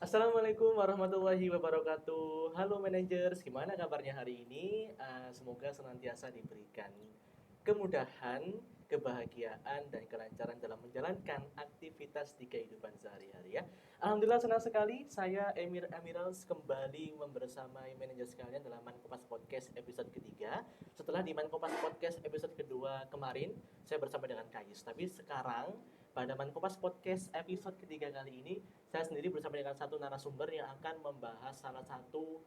Assalamualaikum warahmatullahi wabarakatuh. Halo managers, gimana kabarnya hari ini? Semoga senantiasa diberikan kemudahan, kebahagiaan, dan kelancaran dalam menjalankan aktivitas di kehidupan sehari-hari ya. Alhamdulillah senang sekali saya Emir Amirals kembali membersamai manajer sekalian dalam Mankopas Podcast episode ketiga. Setelah di Mankopas Podcast episode kedua kemarin, saya bersama dengan Kais. Tapi sekarang pada Mankopas Podcast episode ketiga kali ini, saya sendiri bersama dengan satu narasumber yang akan membahas salah satu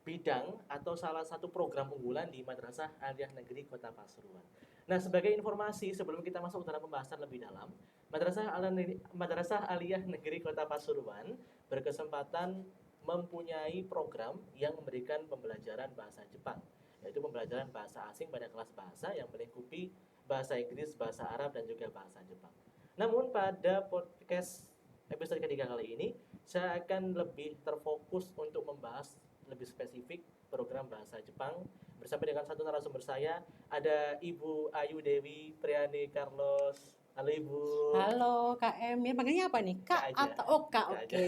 bidang atau salah satu program unggulan di Madrasah Aliyah Negeri Kota Pasuruan. Nah, sebagai informasi sebelum kita masuk dalam pembahasan lebih dalam, Madrasah Aliyah Negeri Kota Pasuruan berkesempatan mempunyai program yang memberikan pembelajaran bahasa Jepang, yaitu pembelajaran bahasa asing pada kelas bahasa yang melingkupi bahasa Inggris, bahasa Arab, dan juga bahasa Jepang. Namun pada podcast episode ketiga kali ini, saya akan lebih terfokus untuk membahas lebih spesifik program bahasa Jepang bersama dengan satu narasumber saya, ada Ibu Ayu Dewi Priani Carlos. Halo Ibu. Halo Kak Emir, panggilnya apa nih? Kak Kak aja. atau Kak? Kak aja. Oke.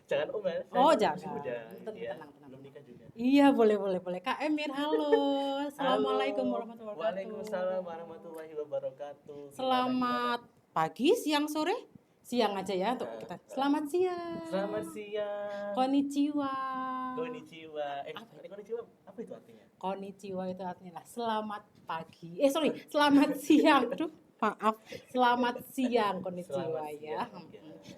Jangan Om ya, saya Oh kan masih jangan. muda Tenang, ya. tenang, tenang. Belum nikah juga. Iya boleh. Kak Emir, halo. Assalamualaikum Halo. warahmatullahi Waalaikumsalam wabarakatuh. warahmatullahi wabarakatuh. Selamat pagi, siang, sore? Siang aja ya untuk kita. Selamat siang. Selamat siang. Konnichiwa. Konnichiwa. Konnichiwa apa itu artinya? Konnichiwa itu artinya selamat pagi. Selamat siang. Aduh, maaf. Selamat siang konnichiwa ya.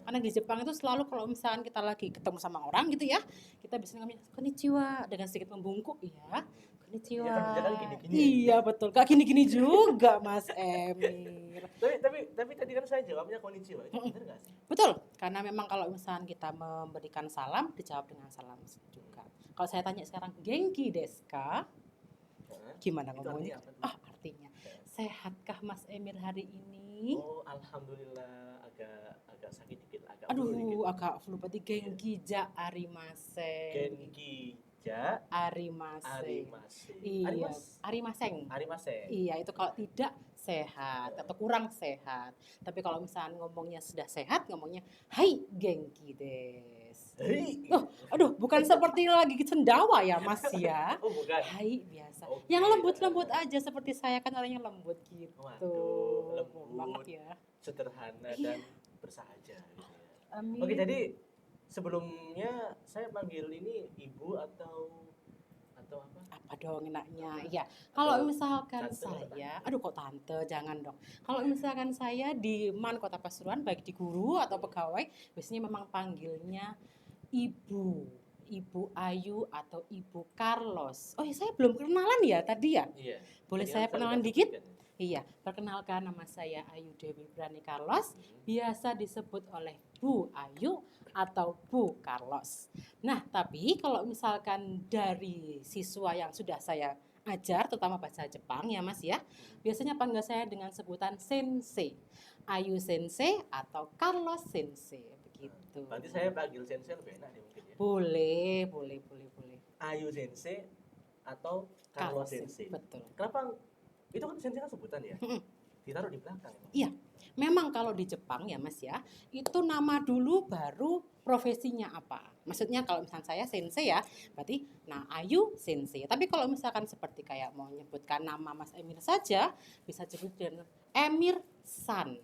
Karena di Jepang itu selalu kalau misalkan kita lagi ketemu sama orang gitu ya, kita bisa ngomong konnichiwa dengan sedikit membungkuk ya. Konnichiwa. Ya kan gini-gini. Iya betul. Gak gini-gini juga Mas Emir. Tapi tadi kan saya jawabnya konnichiwa. Itu benar nggak sih? Betul, karena memang kalau misalkan kita memberikan salam, dijawab dengan salam juga. Kalau saya tanya sekarang, Genki desu ka? Gimana ngomongnya? Artinya, sehatkah Mas Emir hari ini? Oh, alhamdulillah, agak sakit dikit, agak flu berarti Genki ja arimase. Genki ja arimase. Iya, arimaseng. Iya, itu kalau tidak sehat atau kurang sehat. Tapi kalau misalnya ngomongnya sudah sehat, ngomongnya hai Genki desu. Aduh, bukan seperti lagi cendawa ya Mas ya. Oh, bukan. Hai biasa. Yang lembut-lembut aja seperti saya kan orangnya lembut gitu. Waduh, lembut banget ya. Sederhana dan bersahaja gitu ya. Amin. Oke, jadi sebelumnya saya panggil ini ibu atau apa? Apa dong enaknya? Iya. Kalau misalkan saya, aduh kok tante, jangan dong. Kalau misalkan saya di Man Kota Pasuruan, baik di guru atau pegawai, biasanya memang panggilnya Ibu Ayu atau Ibu Carlos. Oh ya, saya belum kenalan ya tadi ya? Iya. Boleh saya kenalan dikit? Iya, perkenalkan nama saya Ayu Dewi Priani Carlos, biasa disebut oleh Bu Ayu atau Bu Carlos. Nah, tapi kalau misalkan dari siswa yang sudah saya ajar, terutama bahasa Jepang ya Mas ya, biasanya panggil saya dengan sebutan Sensei, Ayu Sensei atau Carlos Sensei, begitu. Berarti saya panggil Sensei lebih enak nih mungkin ya? Boleh. Ayu Sensei atau Carlos Sensei. Betul. Kenapa? Itu kan sensei kan sebutan ya? Ditaruh di belakang. Iya, memang kalau di Jepang ya Mas ya, itu nama dulu baru profesinya apa. Maksudnya kalau misalkan saya sensei ya, berarti Ayu sensei. Tapi kalau misalkan seperti kayak mau nyebutkan nama Mas Emir saja, bisa disebut dengan Emir San,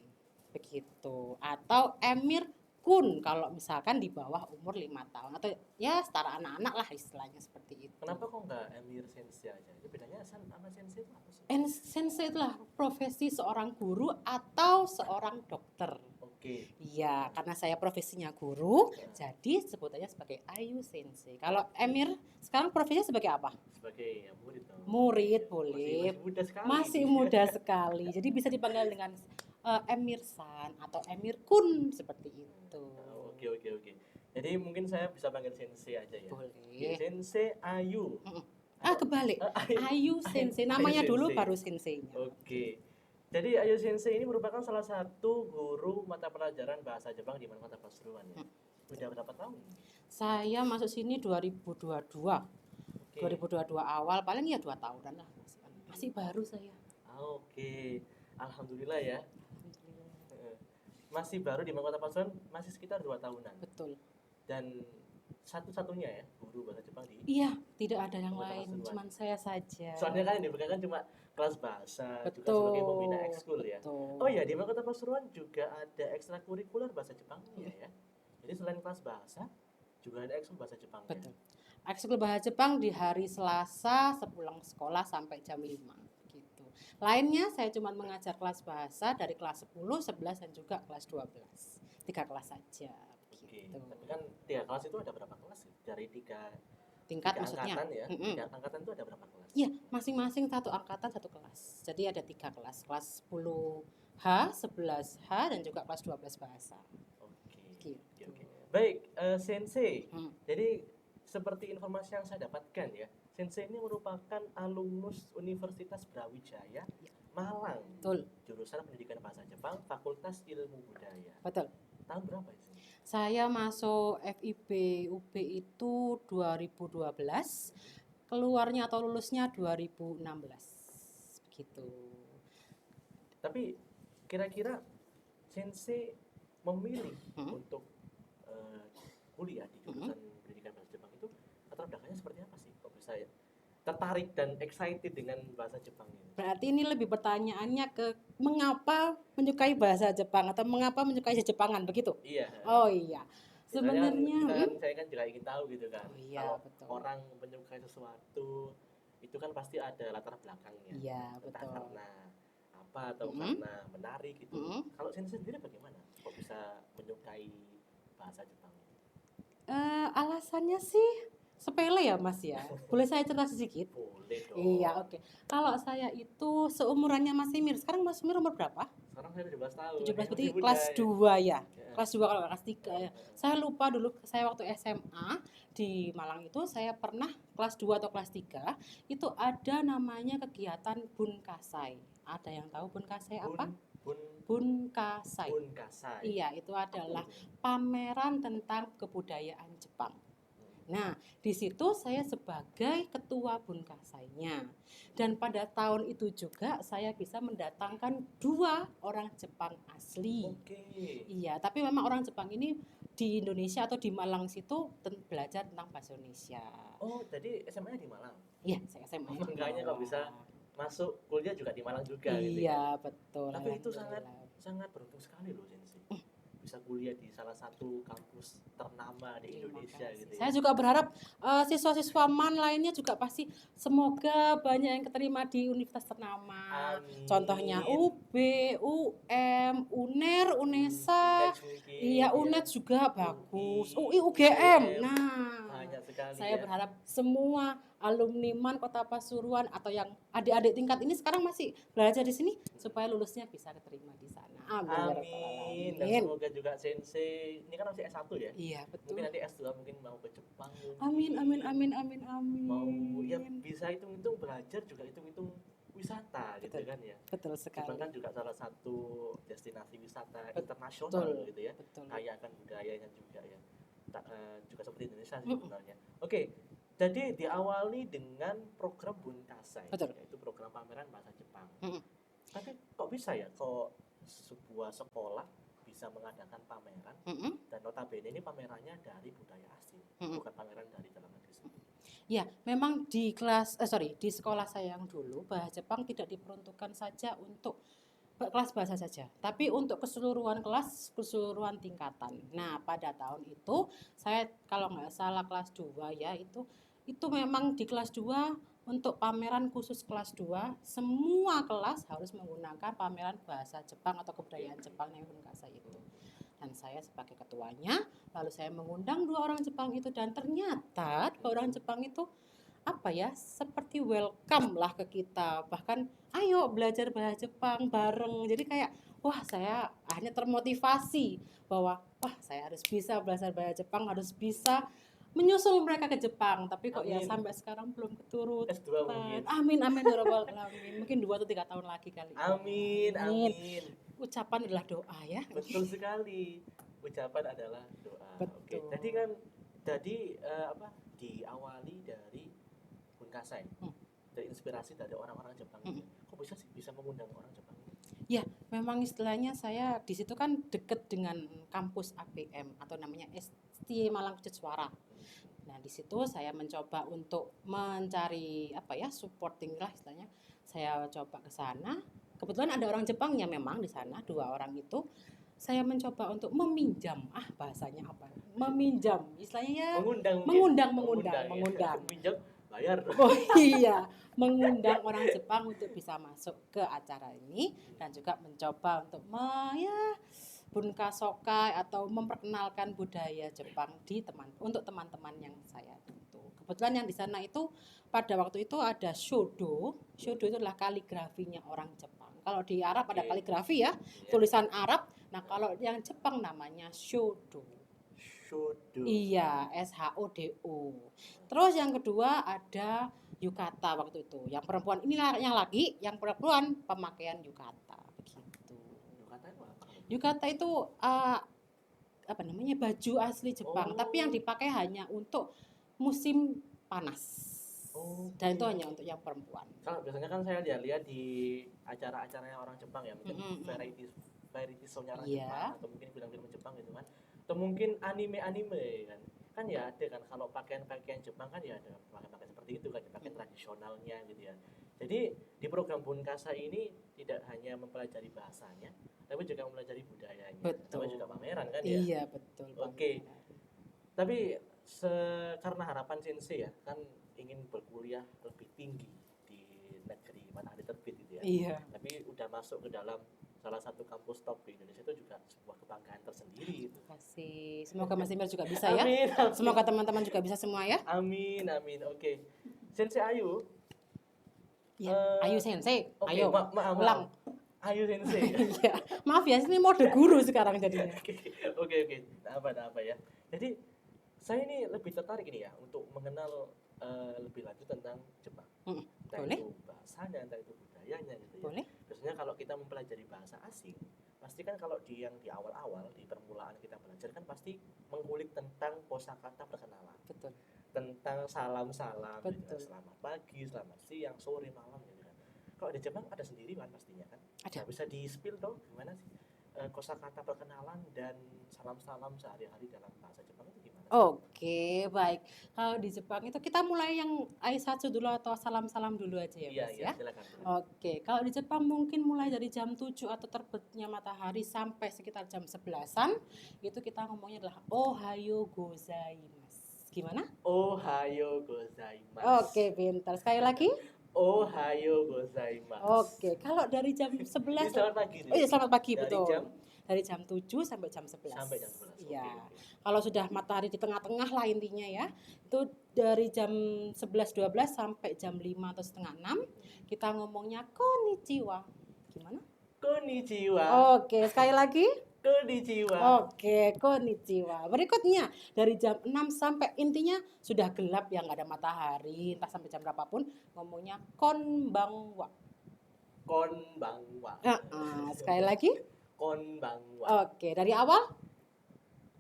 begitu. Atau Emir Kun kalau misalkan di bawah umur 5 tahun atau ya setara anak-anak lah istilahnya seperti itu. Kenapa kok nggak Emir Sensei aja? Itu bedanya San sama Sensei itu apa sih? Sensei itulah profesi seorang guru atau seorang dokter. Oke. Iya, karena saya profesinya guru, jadi sebutannya sebagai Ayu Sensei. Kalau Emir sekarang profesinya sebagai apa? Sebagai ya, murid. Murid boleh. Masih muda sekali. Jadi bisa dipanggil dengan Emir San atau Emir Kun seperti itu. Oke. Jadi mungkin saya bisa panggil Sensei aja ya. Boleh. Sensei Ayu. Kebalik. Ayu Sensei. Namanya dulu baru senseinya. Oke. Jadi Ayu Sensei ini merupakan salah satu guru mata pelajaran bahasa Jepang di Kota Pasuruan ya. Udah berapa tahun? Saya masuk sini 2022. 2022 awal, paling ya 2 tahunan lah. Masih baru saya. Oke. Alhamdulillah ya. Masih baru di Kota Pasuruan, masih sekitar 2 tahunan. Betul. Dan satu-satunya ya guru bahasa Jepang di Iya, tidak ada yang Kota lain, Pasuruan. cuman saya saja. Soalnya kan yang dipegang kan cuma kelas bahasa, juga sebagai pembina Betul, ekskul ya. Oh betul, ya, di Kota Pasuruan juga ada ekstrakurikuler bahasa Jepangnya ya. Jadi selain kelas bahasa, juga ada ekskul bahasa Jepangnya. betul. Ekskul bahasa Jepang di hari Selasa sepulang sekolah sampai jam 5 gitu. Lainnya saya cuma mengajar kelas bahasa dari kelas 10, 11 dan juga kelas 12. 3 kelas saja Oke, gitu. tapi kan 3 kelas itu ada berapa kelas sih? Dari Tingkat tiga maksudnya. angkatan ya. Mm-mm. 3 angkatan itu ada berapa kelas? Iya, masing-masing satu angkatan satu kelas. Jadi ada 3 kelas, kelas 10H, 11H dan juga kelas 12 bahasa. Oke, Gitu. oke. Baik, Sensei. Hmm. Jadi seperti informasi yang saya dapatkan ya, Sensei ini merupakan alumnus Universitas Brawijaya Malang, Betul, jurusan Pendidikan Bahasa Jepang, Fakultas Ilmu Budaya. betul. Tahun berapa ya, Sensei? Saya masuk FIB UB itu 2012, keluarnya atau lulusnya 2016. Begitu. Tapi kira-kira Sensei memilih Hmm. untuk kuliah di jurusan Pendidikan Bahasa Jepang itu latar belakangnya seperti apa sih? Kok bisa ya tertarik dan excited dengan bahasa Jepang ini? Berarti ini lebih pertanyaannya ke mengapa menyukai bahasa Jepang atau mengapa menyukai Jepangan begitu? Iya. Oh iya. Sebenarnya Saya kan juga ingin tahu gitu kan. Oh iya, Kalau betul. orang menyukai sesuatu itu kan pasti ada latar belakangnya. Iya, Entah betul. karena apa atau karena menarik gitu. Kalau Sensei sendiri bagaimana? Kok bisa menyukai bahasa Jepang? Alasannya sih sepele ya Mas ya. Boleh saya cerita sedikit? Boleh dong. Iya, oke. Kalau saya itu seumurannya Mas Simir. Sekarang Mas Simir umur berapa? Sekarang saya 17 tahun. 17 berarti Masih muda kelas ya. 2 ya. Ya. Kelas 2 kalau kelas 3 ya. Saya lupa dulu saya waktu SMA di Malang itu saya pernah kelas 2 atau kelas 3 itu ada namanya kegiatan Bunkasai. Ada yang tahu Bunkasai apa? Bunkasai. Bunkasai. Iya, itu adalah Apa itu? pameran tentang kebudayaan Jepang. Nah, di situ saya sebagai ketua Bunkasainya. Dan pada tahun itu juga saya bisa mendatangkan 2 orang Jepang asli. Oke. Iya, tapi memang orang Jepang ini di Indonesia atau di Malang situ belajar tentang bahasa Indonesia. Oh, jadi SMA-nya di Malang. Iya, saya SMA di Makanya kok bisa Malang. masuk kuliah juga di Malang juga gitu Iya, kan. betul. Tapi itu sangat Alhamdulillah. beruntung sekali loh Sensei. Bisa kuliah di salah satu kampus ternama di Terima Indonesia kasih. gitu ya. Saya juga berharap siswa-siswa MAN lainnya juga pasti semoga banyak yang keterima di universitas ternama. Amin. Contohnya UB, UM, UNER, UNESA, UNED mungkin, iya ya. UNED juga bagus. UI, UI, UGM. UGM. Nah, Banyak sekali saya ya. berharap semua alumni MAN Kota Pasuruan atau yang adik-adik tingkat ini sekarang masih belajar di sini supaya lulusnya bisa diterima di sana. Amin. Ya Rabbal Amin. Dan Alamin. semoga juga Sensei, ini kan masih S1 ya? Iya, betul. Mungkin nanti S2 mungkin mau ke Jepang mungkin. Amin, amin, amin, amin, amin. Mau ya bisa hitung-hitung belajar juga hitung-hitung wisata gitu Betul. kan ya. Betul sekali. Jepang kan juga salah satu destinasi wisata Betul. internasional gitu ya. Betul. Kaya akan budayanya juga ya. Juga seperti Indonesia sih sebenarnya. Oke, jadi diawali dengan program Bunkasai, Betul. yaitu program pameran bahasa Jepang. Mm-mm. Tapi kok bisa ya kok sebuah sekolah bisa mengadakan pameran Mm-mm. dan notabene ini pamerannya dari budaya asing, Mm-mm. bukan pameran dari dalam negeri sendiri. Ya, memang di di sekolah saya yang dulu bahasa Jepang tidak diperuntukkan saja untuk kelas bahasa saja, tapi untuk keseluruhan kelas, keseluruhan tingkatan. Nah, pada tahun itu saya kalau nggak salah kelas 2 ya itu memang di kelas 2 untuk pameran khusus kelas 2 semua kelas harus menggunakan pameran bahasa Jepang atau kebudayaan Jepang yang Bunkasai itu. Dan saya sebagai ketuanya, lalu saya mengundang 2 orang Jepang itu dan ternyata 2 orang Jepang itu apa ya seperti welcome lah ke kita, bahkan ayo belajar bahasa Jepang bareng. Jadi kayak wah saya akhirnya termotivasi bahwa wah saya harus bisa belajar bahasa Jepang, harus bisa menyusul mereka ke Jepang. Tapi kok ya Amin. sampai sekarang belum keturutan. S2 mungkin. Amin, amin ya rabbal alamin. Mungkin 2 atau 3 tahun lagi kali. Amin, amin. Ucapan adalah doa ya. Betul sekali. Ucapan adalah doa. Oke. Betul. Jadi kan diawali dari Bunkasai. Dari inspirasi dari orang-orang Jepang. Kok bisa sih bisa mengundang orang Jepang? Memang istilahnya saya di situ kan deket dengan kampus APM atau namanya ST Malang Suara. Nah, di situ saya mencoba untuk mencari apa ya, supporting lah istilahnya. Saya coba ke sana. Kebetulan ada orang Jepangnya memang di sana, 2 orang itu. Saya mencoba untuk meminjam, bahasanya apa? Meminjam, istilahnya ya Mengundang mungkin. mengundang. Ya. Minjem bayar. Oh iya, mengundang orang Jepang untuk bisa masuk ke acara ini dan juga mencoba untuk bunka sokai atau memperkenalkan budaya Jepang untuk teman-teman yang saya itu. Kebetulan yang di sana itu pada waktu itu ada shodo. Shodo itu adalah kaligrafinya orang Jepang. Kalau di Arab ada Oke. kaligrafi ya, Iya. tulisan Arab. Nah, kalau yang Jepang namanya shodo. Shodo. Iya, SHODO. Terus yang kedua ada yukata waktu itu. Yang perempuan inilah yang lagi, yang perempuan pemakaian yukata begitu. Yukata itu apa? Yukata itu apa namanya, baju asli Jepang, tapi yang dipakai hanya untuk musim panas. Dan itu hanya untuk yang perempuan. Kalau biasanya kan saya lihat di acara-acaranya orang Jepang ya, mungkin variety show-nya orang Jepang atau mungkin film-film Jepang gitu kan. Atau mungkin anime kan ya ada kan, kalau pakaian Jepang kan ya ada pakaian seperti itu kan, pakaian tradisionalnya gitu ya. Jadi di program Bunkasa ini tidak hanya mempelajari bahasanya, tapi juga mempelajari budayanya. Betul. Tapi juga pameran kan ya. Iya betul. Oke. Tapi karena harapan Sensei ya kan ingin berkuliah lebih tinggi di negeri Matahari Terbit gitu ya. Iya. Tapi udah masuk ke dalam salah satu kampus top di Indonesia itu juga sebuah kebanggaan tersendiri gitu. Terima kasih. Semoga Mas Emil juga bisa ya. Amin. Semoga teman-teman juga bisa semua ya. Amin. Oke. Sensei Ayu. Ya. Ayu Sensei. Okay, Ayo. Ulang. Ayu Sensei. Iya. Maaf ya, ini mode guru sekarang jadinya. Oke. Apa ya. Jadi saya ini lebih tertarik ini ya untuk mengenal lebih lanjut tentang Jepang. Boleh. Itu bahasanya, entah itu budayanya gitu ya. Boleh. Biasanya kalau kita mempelajari bahasa asing, pasti kan kalau di awal-awal di permulaan kita belajar kan pasti mengulik tentang kosakata perkenalan. Betul. Tentang salam-salam, gitu kan. Betul. Selamat pagi, selamat siang, sore, malam gitu kan. Kalau di Jepang ada sendiri kan pastinya kan. Ada. Nah, bisa di-spill dong gimana sih kosakata perkenalan dan salam-salam sehari-hari dalam bahasa Jepang itu gimana? Oke, baik. Kalau di Jepang itu kita mulai yang aisatsu dulu atau salam-salam dulu aja ya, Mas ya. Silakan. Oke, kalau di Jepang mungkin mulai dari jam 7 atau terbitnya matahari sampai sekitar jam 11-an, itu kita ngomongnya adalah ohayo gozaimasu. Gimana? Ohayo gozaimasu. Oke, pintar. Sekali lagi. Ohayo gozaimasu. Oke, kalau dari jam 11. Selamat pagi. Oh iya, selamat pagi, dari betul. Jam? Dari jam 7 sampai jam 11. Sampai jam 11. Iya. Okay. Kalau sudah matahari di tengah-tengah lah intinya ya. Itu dari jam 11.12 sampai jam 5 atau setengah 6 kita ngomongnya konnichiwa. Gimana? Konnichiwa. Oke, sekali lagi. Konnichiwa. Oke, konnichiwa. Berikutnya dari jam 6 sampai intinya sudah gelap ya, nggak ada matahari, entah sampai jam berapapun, ngomongnya konbanwa. Konbanwa. Sekali lagi. Konbanwa. Oke, dari awal.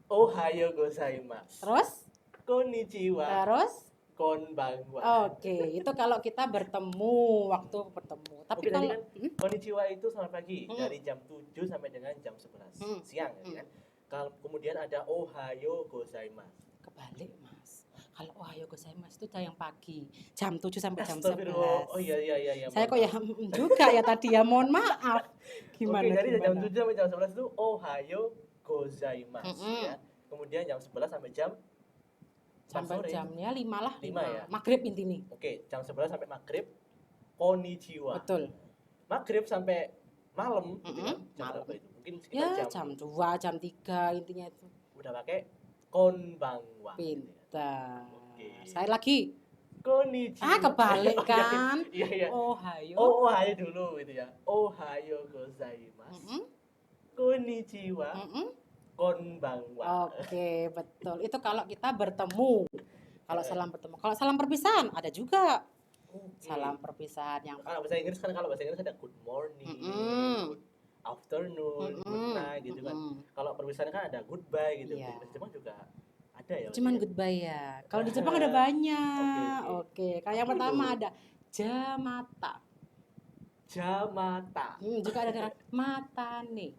Ohayo gozaimasu. Terus? Konnichiwa. Terus? Konbanwa. Oke, itu kalau kita bertemu, waktu bertemu. Tapi kalau kan konnichiwa itu selamat pagi dari jam 7 sampai dengan jam 11 siang gitu kan. Kalau kemudian ada ohayo gozaimasu. Kebalik, Mas. Kalau ohayo gozaimasu itu yang pagi, jam 7 sampai jam 11. Oh iya. Saya kok ya juga ya tadi ya, mohon maaf. Gimana? Oke, jadi jam 7 sampai jam 11 itu ohayo gozaimasu ya. Kemudian jam 11 sampai jam sampai jamnya 5 lah. 5 ya. Maghrib intinya. Oke, jam 11 sampai maghrib konnichiwa. Betul. Maghrib sampai malam gitu kan. Jam berapa itu? Mungkin sekitar ya, jam 2, jam 3 intinya itu. Udah pakai konbanwa. Pintar. Oke. Sekali lagi. Konnichiwa. Kebalik kan? Iya. Ohayo. Ohayo dulu gitu ya. Ohayo gozaimasu. Konnichiwa. Konbanwa. Oke, betul. Itu kalau kita bertemu. Kalau salam bertemu. Kalau salam perpisahan ada juga. Salam perpisahan yang kalau bahasa Inggris ada good morning, good afternoon, good night gitu kan. Kalau perpisahan kan ada goodbye gitu. Di Jepang juga ada ya. Cuman goodbye ya. Kalau di Jepang ada banyak. Oke. Kayak yang pertama ada jamata. Jamata. Juga ada dengan matane.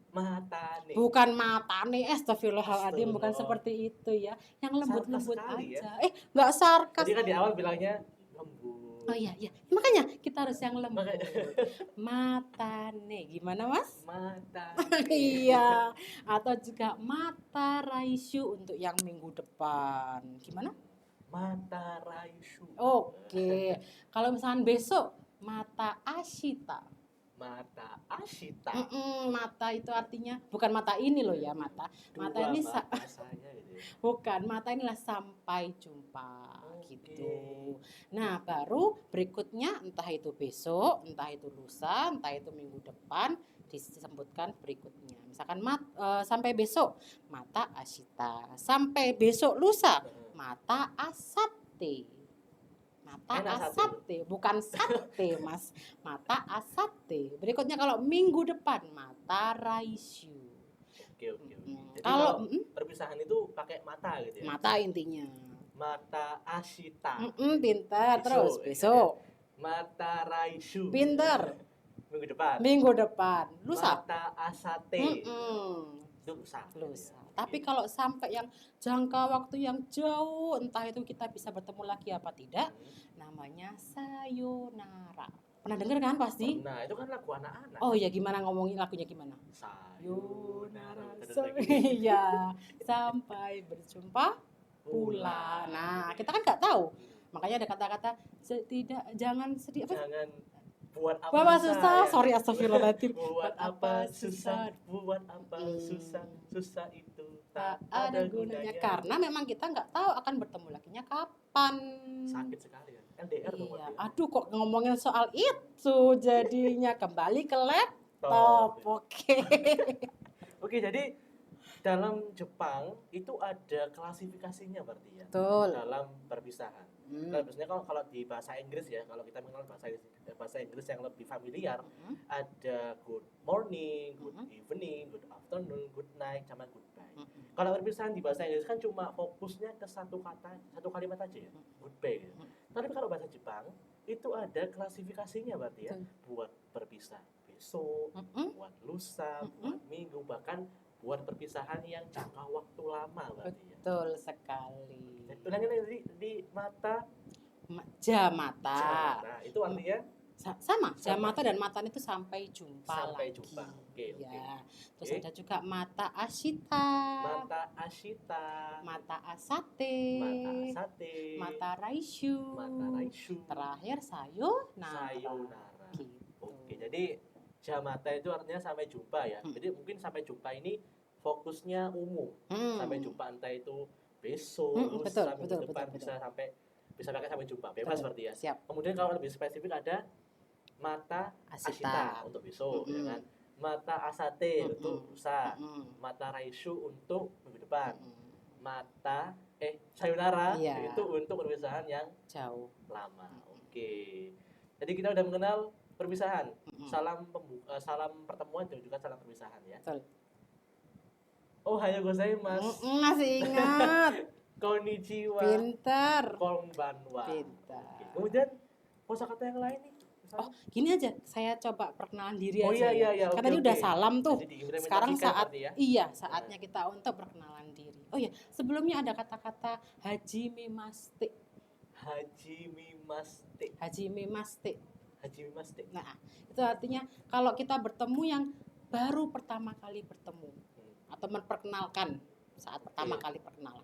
Matane. Bukan matane, astagfirullahaladzim, bukan Astagfirullah. seperti itu ya. Yang Sarkas lembut-lembut sekali ya. aja. Nggak sarkas. Tadi kan di awal bilangnya lembut. Oh iya, iya. Makanya kita harus yang lembut. Makanya Matane. Gimana, Mas? matane. Iya. Atau juga mata raisu untuk yang minggu depan. Gimana? Mata raisu. Oke. Kalau misalnya besok, mata ashita. Mata Ashita. Mata itu artinya bukan mata ini loh ya, mata. Mata Dua ini mata saya gitu ya. bukan, mata inilah sampai jumpa Oke. gitu. Nah, baru berikutnya entah itu besok, entah itu lusa, entah itu minggu depan disebutkan berikutnya. Misalkan sampai besok mata asita, sampai besok lusa mata asate. Mata Enak sate. asate, bukan sate, Mas. Mata asate. Berikutnya kalau minggu depan mata raisu. Oke. Jadi Kalau kalau perpisahan itu pakai mata gitu ya. mata intinya. Mata Ashita. Pintar. Terus Besok, besok. Mata raisu. Pintar. Minggu depan. Minggu depan. Lusa. Mata asate. Itu lusa. Lusa. Tapi kalau sampai yang jangka waktu yang jauh, entah itu kita bisa bertemu lagi apa tidak, namanya sayonara. Pernah dengar kan pasti? Nah, itu kan lagu anak-anak. Oh ya, gimana ngomongin lagunya gimana? Sayonara. Iya, sampai berjumpa pula. Nah, kita kan nggak tahu. Makanya ada kata-kata jangan sedih apa? Jangan buat apa Bapak susah. ya. Sorry, astagfirullahaladzim. Buat apa susah, buat apa susah itu tak ada gunanya. Karena memang kita nggak tahu akan bertemu laginya kapan. Sakit sekali kan. LDR tuh Iya. berarti. Aduh, kok ngomongin soal itu jadinya kembali ke laptop. Oke. Oke, jadi dalam Jepang itu ada klasifikasinya berarti ya. Betul. Dalam perpisahan. Kalau biasanya kalau di bahasa Inggris ya, kalau kita mengenal bahasa Inggris yang lebih familiar, ada good morning, good evening, good afternoon, good night, sama goodbye. Kalau perpisahan di bahasa Inggris kan cuma fokusnya ke satu kalimat aja ya, goodbye. Gitu. Tapi kalau bahasa Jepang itu ada klasifikasinya berarti ya, buat berpisah besok, buat lusa, buat minggu, bahkan buat perpisahan yang jangka waktu lama berarti ya. Betul sekali. Ulangin di mata jamata. Nah, itu artinya sama. Jamata dan matan itu sampai jumpa sampai lagi. Jumpa. Oke. Terus ada juga mata ashita. Mata ashita. Mata asate. Mata raisu. Terakhir sayonara. Gitu. Oke, jadi jamata itu artinya sampai jumpa ya. Jadi mungkin sampai jumpa ini fokusnya umum. Sampai jumpa entah itu besok, lusa, minggu depan bisa pakai sampai jumpa. Bebas berarti ya. Siap. Kemudian kalau lebih spesifik ada mata ashita untuk besok ya kan. Mata asate untuk lusa. Mata raisu untuk minggu depan. Mata sayonara itu untuk perpisahan yang jauh lama. Oke. Jadi kita udah mengenal perpisahan. Salam pertemuan dan juga salam perpisahan ya. Betul. Ohayou gozaimasu. Masih ingat. Konnichiwa. Pintar. Konbanwa. Pintar. Oke. Kemudian kosakata yang lain nih. Oh, gini aja. Saya coba perkenalan diri aja. Iya. Kan tadi udah salam tuh. Sekarang ya? saatnya kita untuk perkenalan diri. Oh iya, sebelumnya ada kata-kata hajime maste. Hajime maste. Nah, itu artinya kalau kita bertemu yang baru pertama kali bertemu atau memperkenalkan saat pertama kali perkenalan.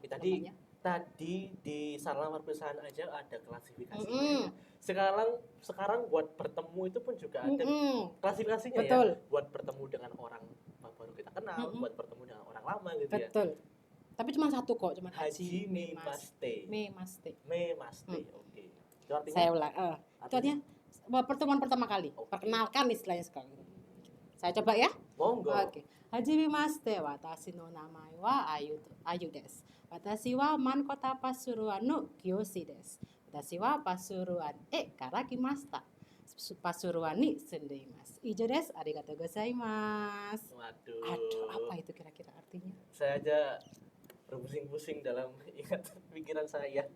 Tadi di salam perpisahan aja ada klasifikasinya. Sekarang buat bertemu itu pun juga ada klasifikasinya. Betul. Ya. Buat bertemu dengan orang baru kita kenal, buat bertemu dengan orang lama gitu. Betul. Ya. Betul. Tapi cuma satu kok, cuma hajime maste. Oke. Itu artinya saya ulang. Itu artinya pertemuan pertama kali. Perkenalkan istilahnya sekarang. Saya coba ya. Monggo. Oke. Hajime maste, watashi no namae wa Ayu desu. Watashi wa man kota Pasuruan no Kiyoshi desu. Watashi wa Pasuruan karakimashita. Pasuruan ni sundeimasu. Ijo desu, arigatou gozaimasu. Aduh, apa itu kira-kira artinya? Saya aja berpusing-pusing dalam ingat pikiran saya.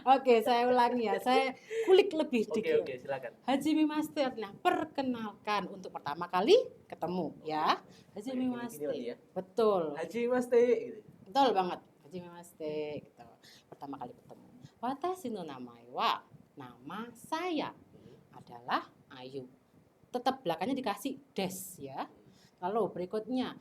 Oke, saya ulangi ya. Saya kulik lebih Oke, dikit. oke, silakan. Hajime Maste adalah perkenalkan untuk pertama kali ketemu ya. Kayak Hajime gini-gini Maste. berarti ya. Betul. Haji Mas Teh gitu. Betul banget. Hajime Maste gitu. Pertama kali ketemu. Watashi no namae wa, nama saya adalah Ayu. Tetap belakangnya dikasih des ya. Lalu berikutnya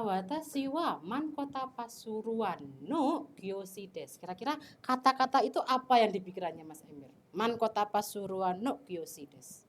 watashi wa man kota Pasuruan no kyoshi des. Kira-kira kata-kata itu apa yang dipikirannya Mas Emir? Man kota Pasuruan no kyoshi des.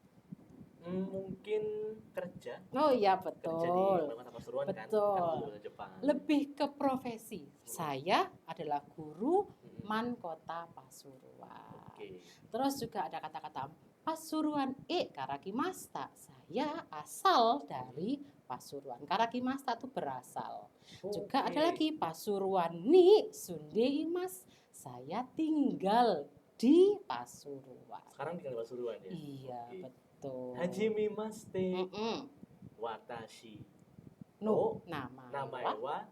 Mungkin kerja Oh iya kerja di betul. Kota Pasuruan kan Betul. guru Jepang. Lebih ke profesi. Saya adalah guru man kota Pasuruan. Oke. Terus juga ada kata-kata Pasuruan karakimasta. Saya asal dari Pasuruan. Karakimasta itu berasal. Juga ada lagi Pasuruan ni sundeimas. Saya tinggal di Pasuruan. Sekarang tinggal di Pasuruan ya. Iya, Oke. betul. Hajime Maste Mm-mm. watashi No, nama. namae wa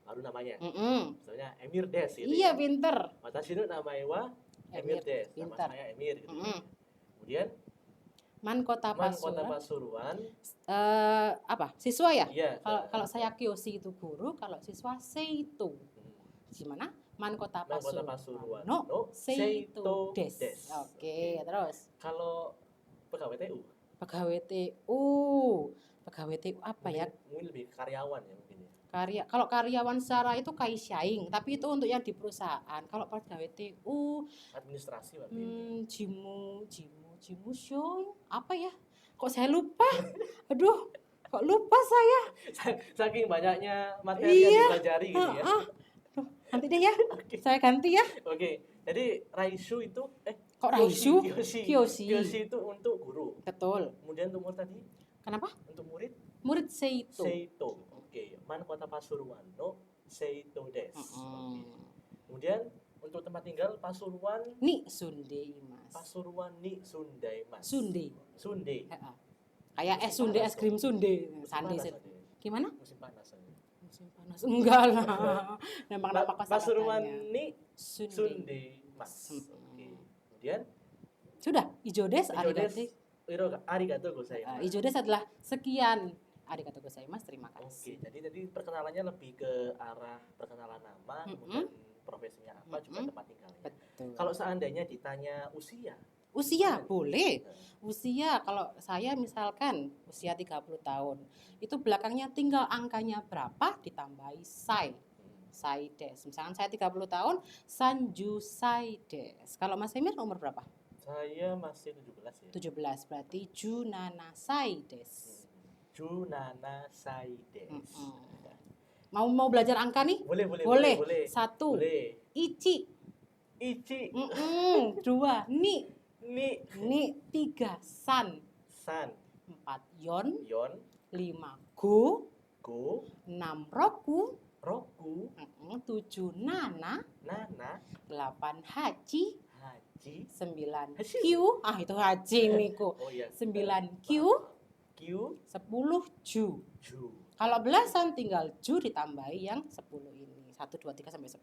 baru namanya. Mm-mm. Misalnya Emir Des gitu. Iya, ya. pinter. Watashi no namae wa Emir Des. Nama Pinter. saya Emir gitu. Mm-mm. Kemudian Man kota Man Kota Pasuruan. Pasuruan. Apa? Siswa ya? Iya. Kalau saya Kyoshi itu guru, kalau siswa Seito. Gimana? Man kota Man Kota Pasuruan. Pasuruan. No, Seito des. Oke, terus Kalau pegawai TU pegawai TU. Pegawai TU apa ya? mungkin lebih karyawan ya mungkin ya. Kalau karyawan secara itu kaisyaing, tapi itu untuk yang di perusahaan. Kalau pegawai TU Administrasi berarti. Jimu show apa ya? Kok saya lupa? Aduh, kok lupa saya? Saking banyaknya materi Iya. yang dipelajari gitu ya. Aduh, nanti deh ya. Oke. Saya ganti ya. Oke. Jadi Raishu itu Kok Raishu? Kyoshi. Kyoshi. Kyoshi itu untuk guru. Betul. Kemudian untuk murid tadi Kenapa? untuk murid Murid Seito. Seito. Oke. Man Kota Pasuruan no Seito des. Mm-mm. Oke. Kemudian untuk tempat tinggal Pasuruan Ni Sundeimas. Pasuruan ni Sundaimas. Sunde. Sunde. Ha-ha. Kayak es Musim sunde, panas es krim sunde. Musim Sande. panas ada ya. Gimana? Musim panas ada. Musim panas. Enggak lah. Nama Pasuruan kosakatanya. ni Sunde. Sundaimas. Oke. Kemudian Sudah, Ijodes, Ijodes, arigato. arigato gozaimasu. Ijodes adalah sekian. Arigato gozaimasu, terima Oke, kasih. jadi tadi perkenalannya lebih ke arah perkenalan nama, kemudian profesinya apa, juga tempat tinggalnya. Betul. Kalau seandainya ditanya usia, Usia boleh. Usia kalau saya misalkan usia 30 tahun, itu belakangnya tinggal angkanya berapa ditambahi sai. Sai des. Misalkan saya 30 tahun, sanju sai des. Kalau Mas Emir umur berapa? saya masih 17 ya. 17, berarti junana sai des. Junana Saides. Mau belajar angka nih? Boleh, boleh, Boleh. boleh. 1 Boleh. ichi. Ichi, 2 ni. ni, 3 san. san, 4 yon. yon, 5 go. go, 6 roku. roku, 7 nana. nana, 8 haji. haji, 9 Haji. q. Itu haji niku. oh iya, 9 q. Q, 10 ju. ju. Kalau belasan tinggal ju ditambahi yang 10 ini. 1 2 3 sampai 10.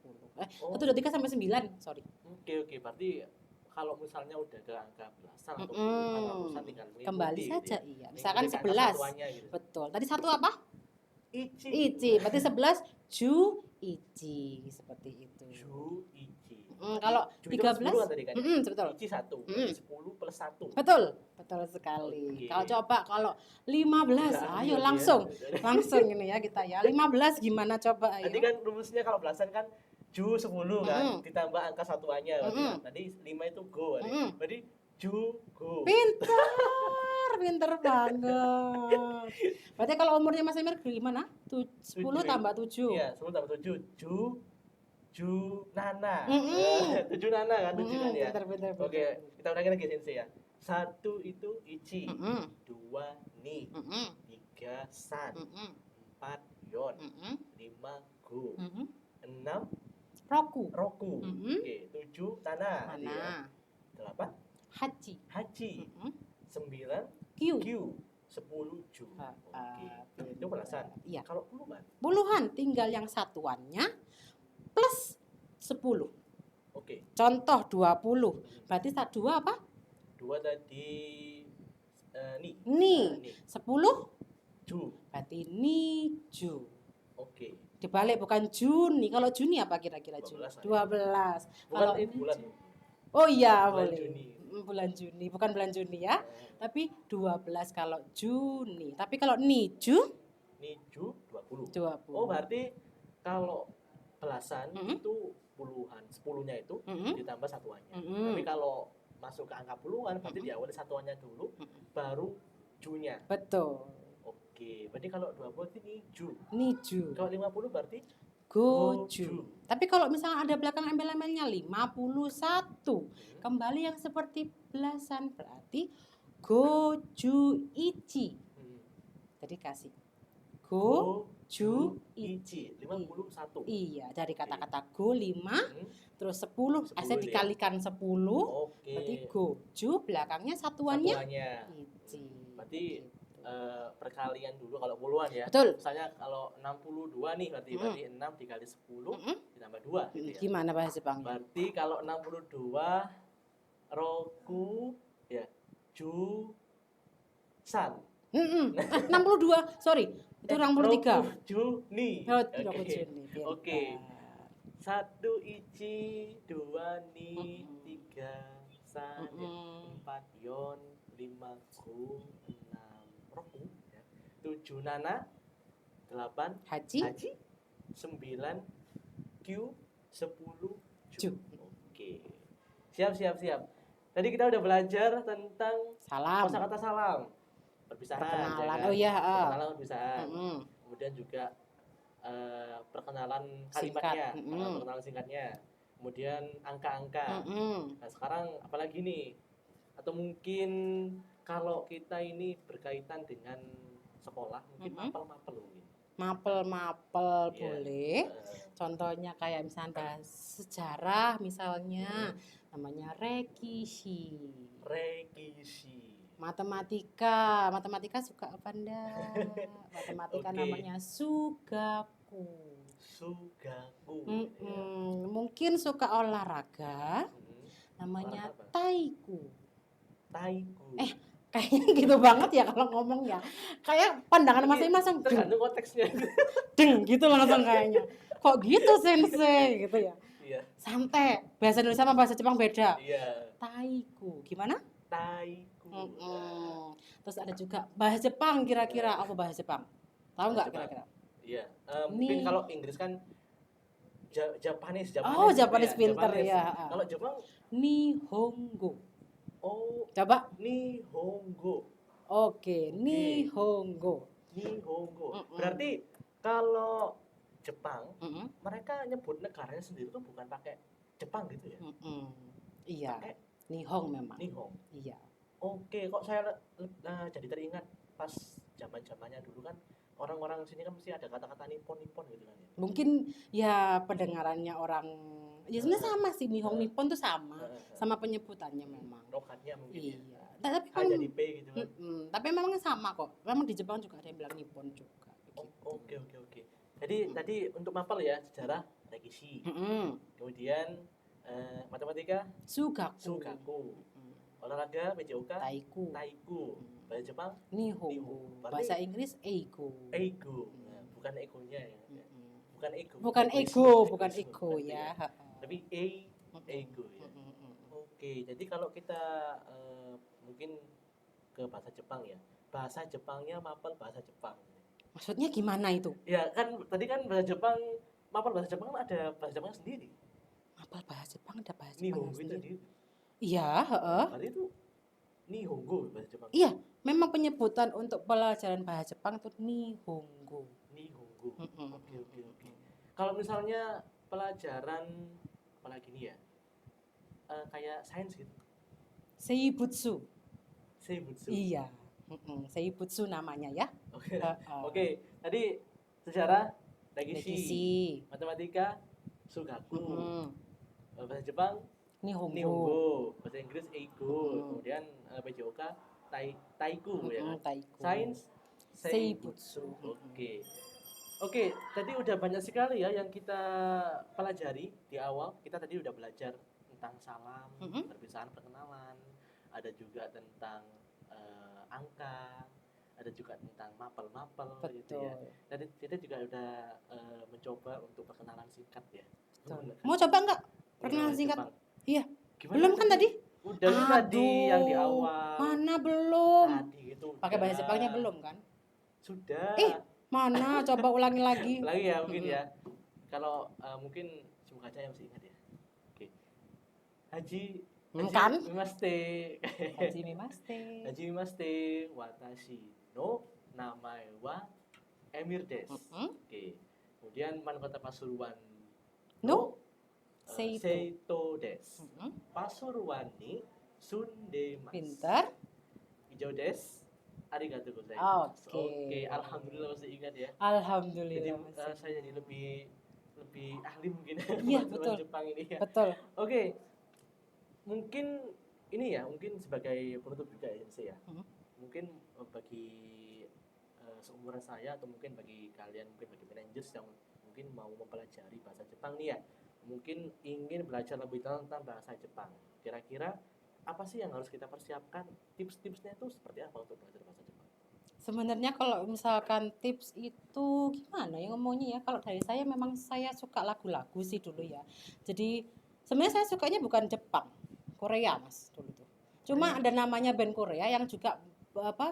Oh. 1 2 3 sampai 9, sorry. Oke, berarti kalau misalnya udah ke angka belasan atau Mm-mm. puluhan ratusan tinggal Kembali mengikuti saja, gitu ya. iya. Misalkan Mengikuti angka 11. satuannya gitu. Betul. Tadi 1 apa? Ichi, Ichi. Berarti 11 ju ichi seperti itu. ju, ichi. Kalau Ju itu kan 13 10 tadi kan. betul. Ichi 1, 10 plus 1. Betul. Betul sekali. Oke. Kalau coba kalau 15, Udah, ayo iya, langsung. iya. Langsung ini ya kita ya. 15 gimana coba ayo. Tadi kan rumusnya kalau belasan kan ju 10 kan, Mm-mm. ditambah angka satuannya. Mm-mm. Tadi 5 itu go. Berarti ju, go. Pinter banget. Berarti kalau umurnya Mas Emir gimana? 10 Tujuh. tambah 7. Iya, 10 tambah 7, ju, nana. Mm-mm. 7 nana kan, 7 kan ya. Pinter. Oke, kita ulangi lagi sensei ya. 1 itu ichi, Mm-mm. 2 ni, Mm-mm. 3 san, Mm-mm. 4 yon, Mm-mm. 5 go, Mm-mm. 6 Roku. roku. Mm-mm. Oke, 7 nana. Mana? 8 Haji. haji, Mm-mm. 9 Q. Q, 10 ju. Oke. Itu belasan. Iya. Kalau puluhan. Puluhan tinggal yang satuannya plus 10. Oke, Oke. Contoh 20. Berarti 2 apa? 2 tadi ni. Ni. 10 Ju. berarti niju. Oke. Dibalik bukan Juni. Kalau Juni apa kira-kira Juni? 12 hari. 12. Bukan Kalau bulan. niju. Oh iya, Bulan boleh. Juni. Bulan Juni, bukan bulan Juni ya. Eh, Tapi 12 kalau Juni. Tapi kalau niju Niju 20. 20. Oh, berarti kalau belasan Mm-mm. itu puluhan. 10-nya itu Mm-mm. ditambah satuannya. Mm-mm. Tapi kalau masuk ke angka puluhan berarti diawali satuannya dulu baru junya. Betul. Oke, berarti kalau 20 ini ju. Niju. Kalau 50 berarti Goju. Tapi kalau misalnya ada belakang embel-embelnya 51, kembali yang seperti belasan berarti goju ichi. Jadi kasih goju ichi. 51. Iya, dari kata-kata go 5 terus 10, 10 saya ya. dikalikan 10. Oke. Berarti goju belakangnya satuannya Satuannya. ichi. Berarti perkalian dulu kalau puluhan ya. Betul. Misalnya kalau 62 nih berarti 6 dikali 10 ditambah 2 gitu ya. Gimana bahasa Jepang? Berarti kalau 62 roku ya ju san. 62, sorry. Itu 63. Roku Juni. Oh, roku Juni. Oke. 1 ichi, 2 ni, 3 san, 4 yon, 5 ku, 6 roku, 7 nana, 8 Haji. 9 Q, 10 Ju. Oke. Siap. Tadi kita udah belajar tentang Salam. kosakata salam. Perpisahan. Perkenalan. ya kan? Oh iya, Perkenalan perpisahan. Mm-mm. Kemudian juga perkenalan Singkat. kalimatnya, Mm-mm. perkenalan singkatnya. Kemudian angka-angka. Mm-mm. Nah, sekarang apalagi nih? Atau mungkin kalau kita ini berkaitan dengan sekolah, mungkin mapel-mapel mungkin. Mapel-mapel Iya. boleh. Contohnya kayak misalnya bahas sejarah misalnya namanya rekishi. Matematika suka apa enggak? Matematika Oke. namanya sugaku. Mungkin suka olahraga namanya Olahraga apa? taiku. Taiku. Kayaknya gitu banget ya kalau ngomong ya. Kayak pandangan Ini masing-masing deng, tergantung konteksnya. deng gitu langsung kayaknya. Kok gitu sensei gitu ya. Iya. Santai. Bahasa Indonesia sama bahasa Jepang beda. Iya. Taiku. Gimana? Taiku. Terus ada juga bahasa Jepang kira-kira apa bahasa Jepang? Tahu nggak Jepang. kira-kira? Iya. Mungkin Nih. kalau Inggris kan Japanese. Oh, Japanese pinter Japanese. ya. Kalau Jepang, Nihongo. oh, Coba. Nihongo. Oke, Nihongo. Nihongo. Berarti kalau Jepang, Mm-mm. mereka nyebut negaranya sendiri tuh bukan pakai Jepang gitu ya? Iya, Pakai Nihong memang. Nihong. Iya. Oke, kok saya jadi teringat pas zaman-zamannya dulu kan orang-orang sini kan mesti ada kata-kata Nippon gitu kan ya. Mungkin ya pendengarannya orang ya sebenarnya sama sih Nihong Nippon tuh sama penyebutannya memang. Rokatnya mungkin Iya. ya. Tapi A jadi P gitu kan. tapi memang sama kok. Memang di Jepang juga ada yang bilang Nippon juga. Oke. Jadi tadi untuk mapel ya sejarah rekishi. Kemudian matematika Sugaku. Olahraga PJOK Taiku. Bahasa Jepang Nihongo. Berarti Bahasa Inggris Eigo. Nah, bukan egonya ya. Bukan ego. Bukan ego ya. Tapi ego ya. Oke, jadi kalau kita mungkin ke bahasa Jepang ya. Bahasa Jepangnya mapel bahasa Jepang. Maksudnya gimana itu? Ya kan tadi kan bahasa Jepang, mapel bahasa Jepang kan ada bahasa Jepang sendiri. Mapel bahasa Jepang ada bahasa Jepang Nihongo itu sendiri. sendiri. Iya, Berarti itu Nihongo bahasa Jepang. Iya, memang penyebutan untuk pelajaran bahasa Jepang itu Nihongo. Oke. Kalau misalnya pelajaran apalagi nih ya, kayak sains gitu. Seibutsu. Seibutsu. Iya. Seibutsu namanya ya. Oke. Tadi sejarah rekishi, Rekishi. matematika sugaku, bahasa Jepang Nihongo. bahasa Inggris eigo, kemudian PJOK taiku ya kan. Taiku. Sains seibutsu. Oke, tadi udah banyak sekali ya yang kita pelajari di awal. Kita tadi udah belajar tentang salam, perpisahan, perkenalan, ada juga tentang angka, ada juga tentang mapel-mapel gitu ya. Betul. Dan kita juga udah mencoba untuk perkenalan singkat ya. Betul. Menggunakan Mau coba nggak perkenalan perkenalan singkat? Jepang. Iya. Gimana Belum kan tadi? Udah itu tadi yang di Aduh, awal. mana belum? Tadi itu Pakai bahasa udah. Jepangnya belum kan? Sudah. Mana? Coba ulangi lagi. Lagi ya mungkin ya. Kalau mungkin semoga aja yang masih ingat ya. Oke. Haji Kan? Mimaste. Haji Mimaste. Haji Mimaste. Watashi no namae wa Emir des. Oke. Kemudian man kota Pasuruan No? Seito. Seito. Seito des. Pasuruan ni sundemasu. Pinter. Hijau des. Arigatou gozaimasu. Oke. Oke, alhamdulillah masih ingat ya. Jadi Alhamdulillah masih. saya jadi lebih ahli mungkin Iya, bahasa betul. Jepang ini ya. Betul. Oke. Mungkin ini ya, mungkin sebagai penutup juga ya, Sensei ya. Mungkin bagi seumuran saya atau mungkin bagi kalian, mungkin bagi managers yang mungkin mau mempelajari bahasa Jepang nih ya, mungkin ingin belajar lebih dalam tentang bahasa Jepang. Kira-kira apa sih yang harus kita persiapkan? Tips-tipsnya itu seperti apa untuk belajar bahasa Jepang? Sebenarnya kalau misalkan tips itu gimana ya ngomongnya ya, kalau dari saya memang saya suka lagu-lagu sih dulu ya. Jadi sebenarnya saya sukanya bukan Jepang, Korea Mas dulu tuh. Cuma ada namanya band Korea yang juga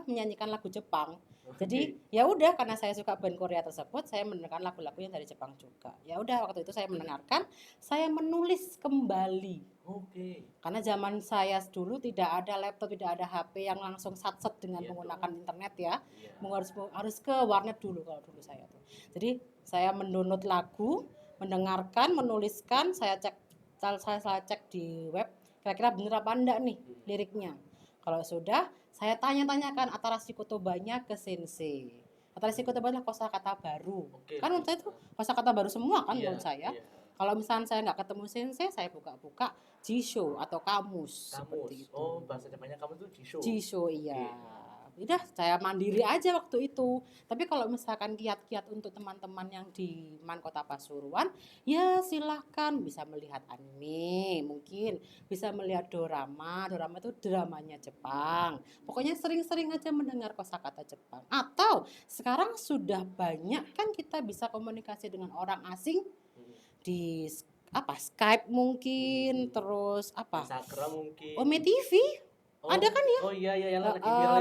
menyanyikan lagu Jepang. Jadi ya udah, karena saya suka band Korea tersebut, saya mendengarkan lagu-lagunya dari Jepang juga. Ya udah, waktu itu saya mendengarkan, saya menulis kembali. Oke. Karena zaman saya dulu tidak ada laptop, tidak ada HP yang langsung sat-set dengan Iya menggunakan internet ya. Iya. Harus ke warnet dulu kalau dulu saya tuh. Jadi saya mendownload lagu, mendengarkan, menuliskan, saya cek di web, kira-kira bener apa enggak nih liriknya. Kalau sudah, saya tanya-tanyakan Atarashi Kotobanya ke sensei. Atarashi Kotoba adalah kosakata baru. Oke. Kan menurut saya itu kosakata baru semua kan Iya, menurut saya. iya. Kalau misalnya saya nggak ketemu sensei, saya buka-buka Jisho atau kamus seperti itu. Oh, bahasa Jepangnya kamu tuh Jisho. Jisho, iya. Oke. Udah, saya mandiri aja waktu itu. Tapi kalau misalkan kiat-kiat untuk teman-teman yang di Kota Pasuruan, ya silahkan bisa melihat anime, mungkin bisa melihat dorama. Dorama itu dramanya Jepang. Pokoknya sering-sering aja mendengar kosakata Jepang. Atau sekarang sudah banyak kan kita bisa komunikasi dengan orang asing di Skype mungkin, terus Instagram mungkin. Ome TV. Ada kan ya? Oh iya yang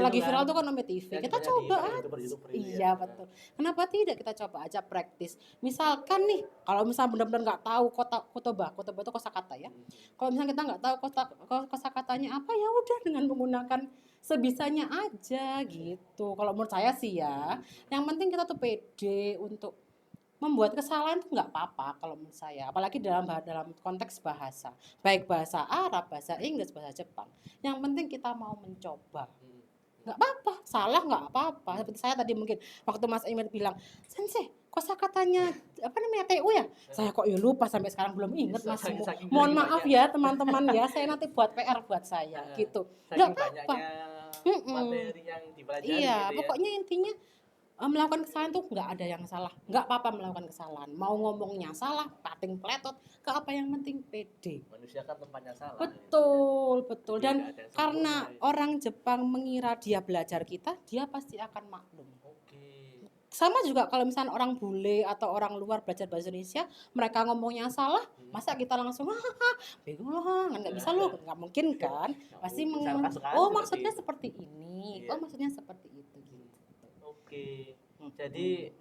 lagi viral tuh kan Ome TV. Ya, Kita coba YouTuber iya, betul. Kenapa tidak kita coba aja praktis? Misalkan nih, kalau misalnya benar-benar nggak tahu kotoba itu kosakata ya. Kalau misalnya kita nggak tahu kosakatanya apa, ya udah dengan menggunakan sebisanya aja gitu. Kalau menurut saya sih ya, yang penting kita tuh pede untuk membuat kesalahan itu nggak apa-apa kalau menurut saya, apalagi dalam konteks bahasa, baik bahasa Arab, bahasa Inggris, bahasa Jepang. Yang penting kita mau mencoba, nggak apa-apa, salah nggak apa-apa. Seperti saya tadi mungkin waktu Mas Emir bilang, Sensei, kosakatanya TU ya? Saya kok ya lupa sampai sekarang belum ingat Mas. Mohon maaf ya teman-teman ya, saya nanti buat PR buat saya gitu. Nggak apa-apa. Materi yang dipelajari. Iya, pokoknya intinya melakukan kesalahan tuh nggak ada yang salah, nggak apa-apa melakukan kesalahan, mau ngomongnya salah, pating pletot, ke apa yang penting pede. Manusia kan tempatnya salah. Betul. Dan karena orang Jepang mengira dia belajar kita, dia pasti akan maklum. Sama juga kalau misalnya orang bule atau orang luar belajar bahasa Indonesia, mereka ngomongnya salah, masa kita langsung bingung loh, nggak bisa loh, nggak mungkin kan? Pasti maksudnya seperti ini, maksudnya seperti itu. Oke. Jadi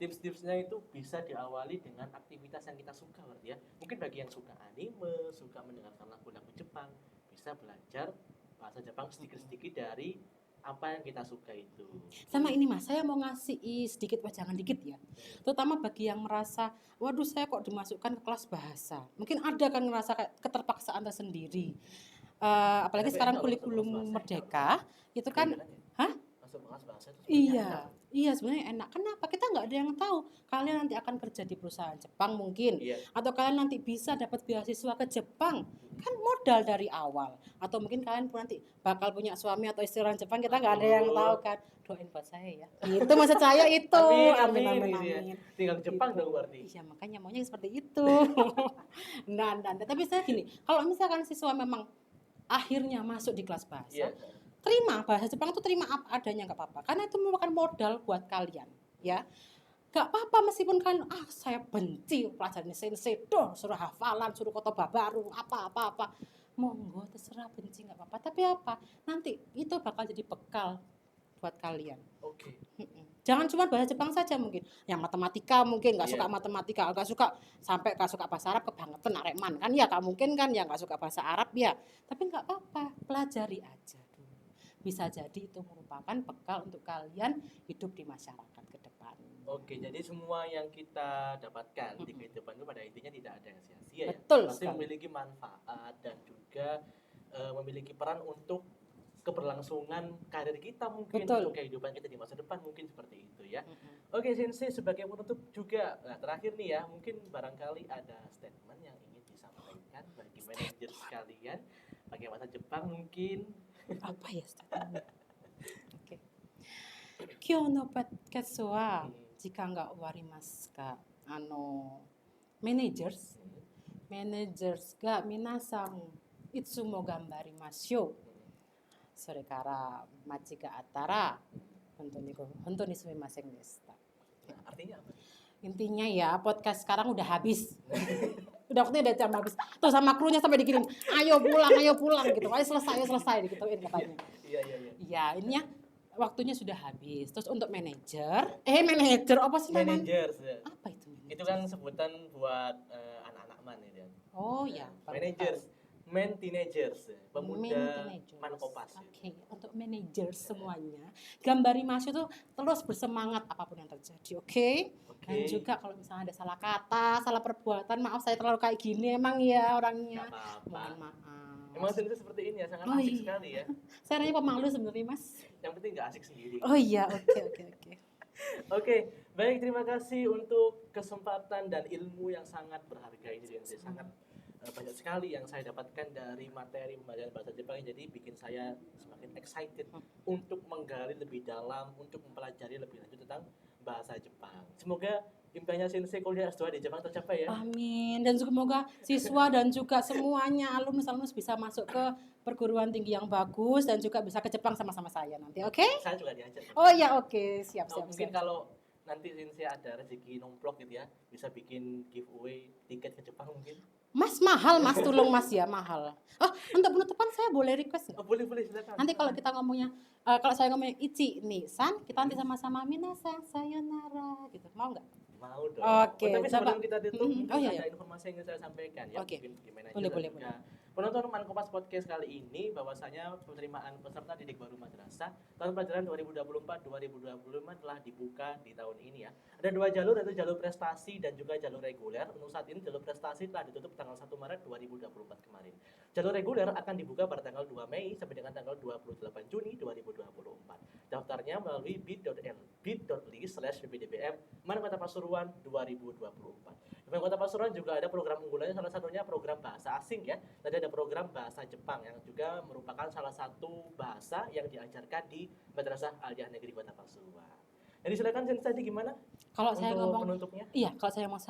tips-tipsnya itu bisa diawali dengan aktivitas yang kita suka berarti ya. Mungkin bagi yang suka anime, suka mendengarkan lagu-lagu Jepang, bisa belajar bahasa Jepang sedikit-sedikit dari apa yang kita suka itu. Sama ini Mas, saya mau ngasih sedikit wajangan dikit ya. Terutama bagi yang merasa, waduh saya kok dimasukkan ke kelas bahasa. Mungkin ada kan ngerasa kayak keterpaksaan tersendiri. Apalagi sekarang kurikulum merdeka, itu kan, Masuk kelas bahasa itu iya, Iya sebenarnya enak. Kenapa? Kita nggak ada yang tahu. Kalian nanti akan kerja di perusahaan Jepang mungkin, Iya. atau kalian nanti bisa dapat beasiswa ke Jepang. Kan modal dari awal. Atau mungkin kalian pun nanti bakal punya suami atau istri orang Jepang, kita nggak ada yang tahu kan. Doain buat saya ya. Itu maksud saya itu. Amin, Amin, amin, amin, gitu ya. amin. Tinggal ke Jepang Gitu. dong berarti. Iya makanya maunya seperti itu. Nah, tapi saya gini, kalau misalkan siswa memang akhirnya masuk di kelas bahasa, Iya. terima bahasa Jepang itu terima apa adanya nggak apa-apa karena itu merupakan modal buat kalian ya nggak apa-apa meskipun kalian saya benci pelajaran sensei doh suruh hafalan suruh kotoba baru apa monggo terserah benci nggak apa-apa tapi apa nanti itu bakal jadi bekal buat kalian. Oke. Jangan cuma bahasa Jepang saja mungkin yang matematika mungkin nggak Iya. suka matematika nggak suka sampai nggak suka bahasa Arab kebangetan areman kan ya nggak mungkin kan ya nggak suka bahasa Arab ya tapi nggak apa-apa pelajari aja dulu bisa jadi itu merupakan bekal untuk kalian hidup di masyarakat ke depan. Oke, jadi semua yang kita dapatkan di kehidupan itu pada intinya tidak ada yang sia-sia ya. Betul Pasti sekali. memiliki manfaat dan juga memiliki peran untuk keberlangsungan karir kita mungkin Betul. untuk kehidupan kita di masa depan mungkin seperti itu ya. Oke, Sensei sebagai penutup juga. Nah, terakhir nih ya, mungkin barangkali ada statement yang ingin disampaikan bagi manajer sekalian pakai bahasa Jepang mungkin. Apa ya statementnya? Oke. Kyou no podcast wa jika nggak warimasu ka managers ga minasan itsumo gambarimasu yo. それから間違ったら本当にすみませんでした. Nah, artinya apa? Intinya ya podcast sekarang udah habis. Udah waktunya udah jam habis. Tuh sama krunya sampai dikirim, ayo pulang gitu. Ayo selesai digituin katanya. Iya. Iya, ini ya waktunya sudah habis. Terus untuk manajer apa sih namanya? Managers ya. Apa itu manajer? Itu kan sebutan buat anak-anak man ya. Oh ya, Managers, men teenagers, pemuda man kopas. Oke, untuk manajer semuanya, gambari masuk tuh terus bersemangat apapun yang terjadi, oke? Dan juga kalau misalnya ada salah kata, salah perbuatan, maaf saya terlalu kayak gini emang ya orangnya. Nggak apa-apa. Mohon maaf. Emang sendiri seperti ini ya, sangat Oh, asik iya. sekali ya. Saya orangnya pemalu sebenarnya, Mas. Yang penting nggak asik sendiri. Oh iya, oke. Oke, baik, terima kasih untuk kesempatan dan ilmu yang sangat berharga ini. Sangat banyak sekali yang saya dapatkan dari materi pembelajaran bahasa Jepang, jadi bikin saya semakin excited untuk menggali lebih dalam, untuk mempelajari lebih lanjut tentang bahasa Jepang. Semoga impiannya Sensei kuliah S2 di Jepang tercapai ya. Amin. Dan semoga siswa dan juga semuanya alumnus bisa masuk ke perguruan tinggi yang bagus dan juga bisa ke Jepang sama-sama saya nanti, oke? Saya juga diajak. Oh iya, oke. Siap. Mungkin kalau nanti Sensei ada rezeki nomplok gitu ya, bisa bikin giveaway tiket ke Jepang mungkin. Mas mahal Mas, tolong Mas ya mahal. Oh untuk penutupan saya boleh request nggak? Oh, boleh silakan. Nanti kalau kita ngomongnya, kalau saya ngomongnya Ichi Nisan, kita nanti sama-sama minasan sayonara gitu, mau nggak? Mau dong. Oke, tapi sebelum coba. kita tutup, mungkin Oh, iya. ada informasi yang ingin saya sampaikan ya. Oke. Mungkin gimana Boleh. penonton Mankopas Podcast kali ini bahwasanya penerimaan peserta didik baru madrasah tahun pelajaran 2024-2025 telah dibuka di tahun ini ya. Ada dua jalur, yaitu jalur prestasi dan juga jalur reguler. Untuk saat ini jalur prestasi telah ditutup tanggal 1 Maret 2024 kemarin. Jalur reguler akan dibuka pada tanggal 2 Mei sampai dengan tanggal 28 Juni 2024. Daftarnya melalui bit.ly/ppdbm Mankota Pasuruan 2024. Di Kota Pasuruan juga ada program unggulannya, salah satunya program bahasa asing ya. Tadi ada program bahasa Jepang yang juga merupakan salah satu bahasa yang diajarkan di Madrasah Aliyah Negeri Kota Pasuruan. Jadi silakan Sensei gimana? Kalau saya untuk ngomong penutupnya? Iya, kalau saya ngomong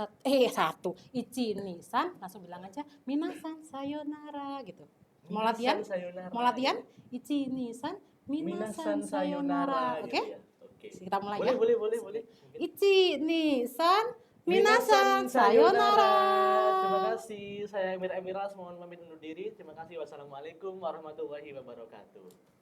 satu, Ichi Nisan, langsung bilang aja minasan sayonara gitu. Mau latihan? Sayonara. Mau latihan? Ichi Nisan minasan sayonara. Oke? Gitu ya. Oke. Kita mulai ya. Boleh. Ichi Nisan minasan sayonara. Terima kasih. Saya Emir Emiras mohon pamit undur diri. Terima kasih. Wassalamualaikum warahmatullahi wabarakatuh.